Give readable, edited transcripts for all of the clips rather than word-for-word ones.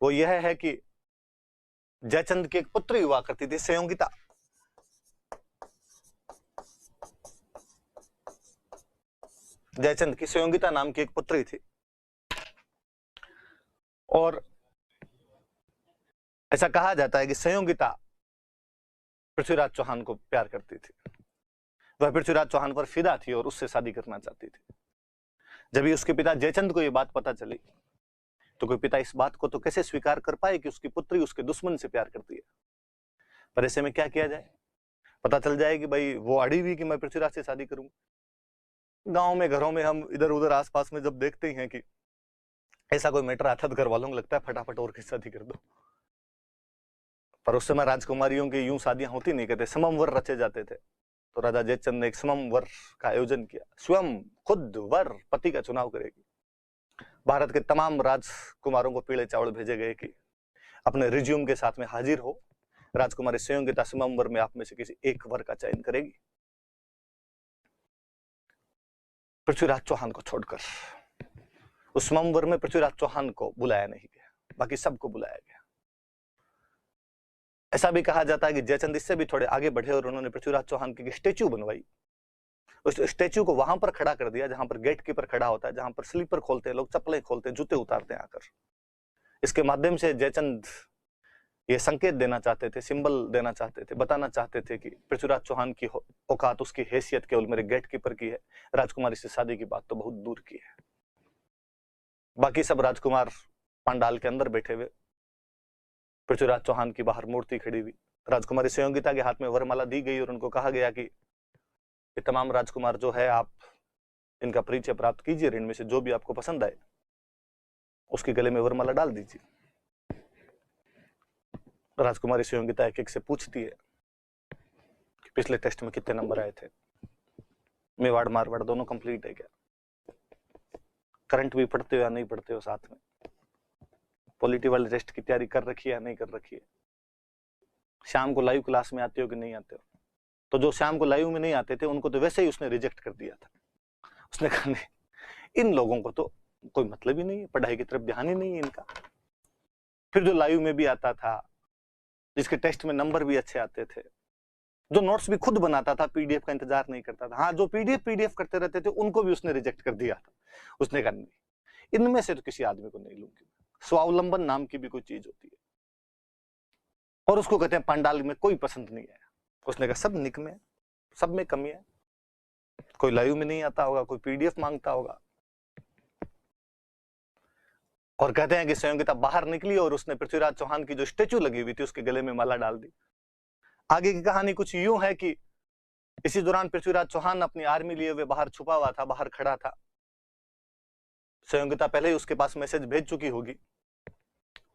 वो यह है कि जयचंद की एक पुत्री हुआ करती थी संयोगिता। जयचंद की संयोगिता नाम की एक पुत्री थी और ऐसा कहा जाता है कि संयोगिता पृथ्वीराज चौहान को प्यार करती थी। वह पृथ्वीराज चौहान पर फिदा थी और उससे शादी करना चाहती थी। जब ही उसके पिता जयचंद को यह बात पता चली तो कोई पिता इस बात को तो कैसे स्वीकार कर पाए कि उसकी पुत्री उसके दुश्मन से प्यार करती है। पर ऐसे में क्या किया जाए? पता चल जाए कि भाई वो अड़ी हुई कि मैं पृथ्वीराज से शादी करूंगा। गांव में घरों में हम इधर उधर आसपास में जब देखते हैं कि ऐसा कोई मैटर आता तो घर वालों को लगता है फटाफट और किसी शादी कर दो। पर उस समय राजकुमारियों की यूं शादियां होती नहीं, कहते सममवर रचे जाते थे। तो राजा जयचंद ने एक सममवर का आयोजन किया। स्वयं खुद वर पति का चुनाव करेगी। भारत के तमाम राजकुमारों को पीले चावल भेजे गए कि अपने रिज्यूम के साथ में हाजिर हो। राजकुमारी संयोगिता सममवर में आप में से किसी एक वर का चयन करेगी। पृथ्वीराज चौहान को छोड़कर उस सममवर में पृथ्वीराज चौहान को बुलाया नहीं गया, बाकी सबको बुलाया गया। ऐसा भी कहा जाता है कि जयचंद इससे भी थोड़े आगे बढ़े और उन्होंने पृथ्वीराज चौहान की स्टेच्यू बनवाई। उस स्टेच्यू को वहां पर खड़ा कर दिया जहां पर गेट कीपर खड़ा होता है, जहां पर स्लीपर खोलते हैं लोग, चप्पलें खोलते हैं, जूते उतारते हैं आकर। इसके माध्यम से जयचंद ये संकेत देना चाहते थे, सिंबल देना चाहते थे, बताना चाहते थे कि पृथ्वीराज चौहान की औकात, उसकी हैसियत केवल मेरे गेट कीपर की है, राजकुमारी से शादी की बात तो बहुत दूर की है। बाकी सब राजकुमार पंडाल के अंदर बैठे हुए, पृथ्वीराज चौहान की बाहर मूर्ति खड़ी हुई। राजकुमारी संयोगिता के हाथ में वरमाला दी गई और उनको कहा गया कि ये तमाम राजकुमार जो है आप इनका परिचय प्राप्त कीजिए, इनमें से जो भी आपको पसंद आए उसके गले में वरमाला डाल दीजिए। राजकुमारी संयोगिता एक एक से पूछती है कि पिछले टेस्ट में कितने नंबर आए थे, मेवाड़ मारवाड़ दोनों कंप्लीट है क्या, करंट भी पढ़ते हो या नहीं पढ़ते हो, साथ में पॉलिटी वाले टेस्ट की तैयारी कर रखी है या नहीं कर रखी है, शाम को लाइव क्लास में आते हो कि नहीं आते हो। तो जो शाम को लाइव में नहीं आते थे उनको तो वैसे ही उसने रिजेक्ट कर दिया था। उसने कहा नहीं, इन लोगों को तो कोई मतलब ही नहीं है, पढ़ाई की तरफ ध्यान ही नहीं है इनका। फिर जो लाइव में भी आता था, जिसके टेस्ट में नंबर भी अच्छे आते थे, जो नोट्स भी खुद बनाता था, पीडीएफ का इंतजार नहीं करता था, हाँ जो पीडीएफ करते रहते थे उनको भी उसने रिजेक्ट कर दिया था। उसने कहा नहीं, इनमें से तो किसी आदमी को नहीं लूंगी। स्वावलंबन नाम की भी कोई चीज होती है और उसको कहते हैं पंडाल में कोई पसंद नहीं आया। उसने कहा सब निकमे, सब में कमी है, कोई लाइव में नहीं आता होगा, कोई पीडीएफ मांगता होगा। और कहते हैं कि संयोगिता बाहर निकली और उसने पृथ्वीराज चौहान की जो स्टेच्यू लगी हुई थी उसके गले में माला डाल दी। आगे की कहानी कुछ यूं है कि इसी दौरान पृथ्वीराज चौहान अपनी आर्मी लिए हुए बाहर छुपा हुआ था, बाहर खड़ा था। संयोगिता पहले ही उसके पास मैसेज भेज चुकी होगी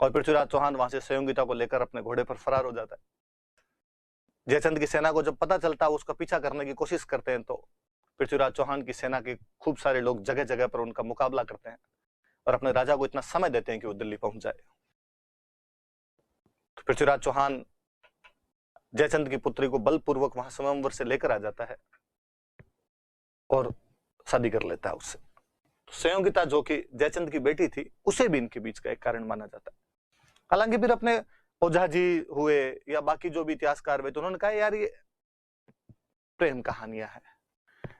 और पृथ्वीराज चौहान वहां से संयोगिता को लेकर अपने घोड़े पर फरार हो जाता है। जयचंद की सेना को जब पता चलता है, उसका पीछा करने की कोशिश करते हैं, तो पृथ्वीराज चौहान की सेना के खूब सारे लोग जगह जगह पर उनका मुकाबला करते हैं और अपने राजा को इतना समय देते हैं कि वो दिल्ली पहुंच जाए। तो पृथ्वीराज चौहान जयचंद की पुत्री को बलपूर्वक वहां स्वयंवर से लेकर आ जाता है और शादी कर लेता है उससे। तो संयोगिता जो कि जयचंद की बेटी थी, उसे भी इनके बीच का एक कारण माना जाता है। हालांकि फिर अपने ओझा जी हुए या बाकी जो भी इतिहासकार हुए तो उन्होंने कहा यार ये प्रेम कहानियां हैं,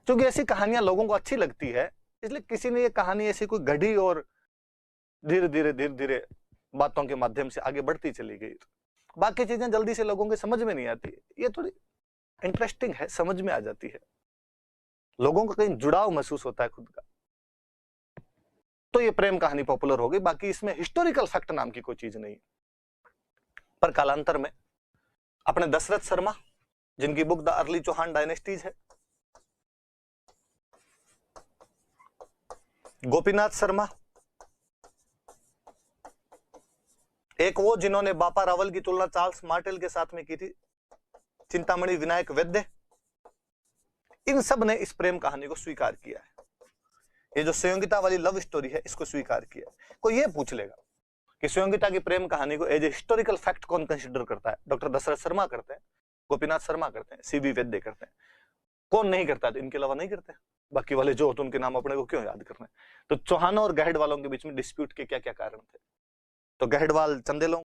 क्योंकि ऐसी कहानियां लोगों को अच्छी लगती है, इसलिए किसी ने ये कहानी ऐसी कोई गढ़ी और धीरे धीरे बातों के माध्यम से आगे बढ़ती चली गई। बाकी चीजें जल्दी से लोगों के समझ में नहीं आती, ये थोड़ी इंटरेस्टिंग है, समझ में आ जाती है, लोगों को कहीं जुड़ाव महसूस होता है खुद का, तो ये प्रेम कहानी पॉपुलर हो गई। बाकी इसमें हिस्टोरिकल फैक्ट नाम की कोई चीज नहीं। पर कालांतर में अपने दशरथ शर्मा, जिनकी book the early Chauhan dynasties है, गोपीनाथ शर्मा, एक वो जिन्होंने बापा रावल की तुलना चार्ल्स मार्टेल के साथ में की थी, चिंतामणि विनायक वैद्य, इन सब ने इस प्रेम कहानी को स्वीकार किया है। ये जो संयोगिता वाली लव स्टोरी है इसको स्वीकार किया। कोई ये पूछ लेगा कि संयोगिता की प्रेम कहानी को एज ए हिस्टोरिकल फैक्ट कौन कंसिडर करता है? डॉक्टर दशरथ शर्मा करते हैं, गोपीनाथ शर्मा करते हैं, सीवी वैद्य करते हैं। कौन नहीं करता? तो इनके अलावा नहीं करते। बाकी वाले जो होते उनके नाम अपने को क्यों याद करना है? तो चौहानों और गहड वालों के बीच में डिस्प्यूट के क्या क्या कारण थे? तो गहडवाल चंदेलों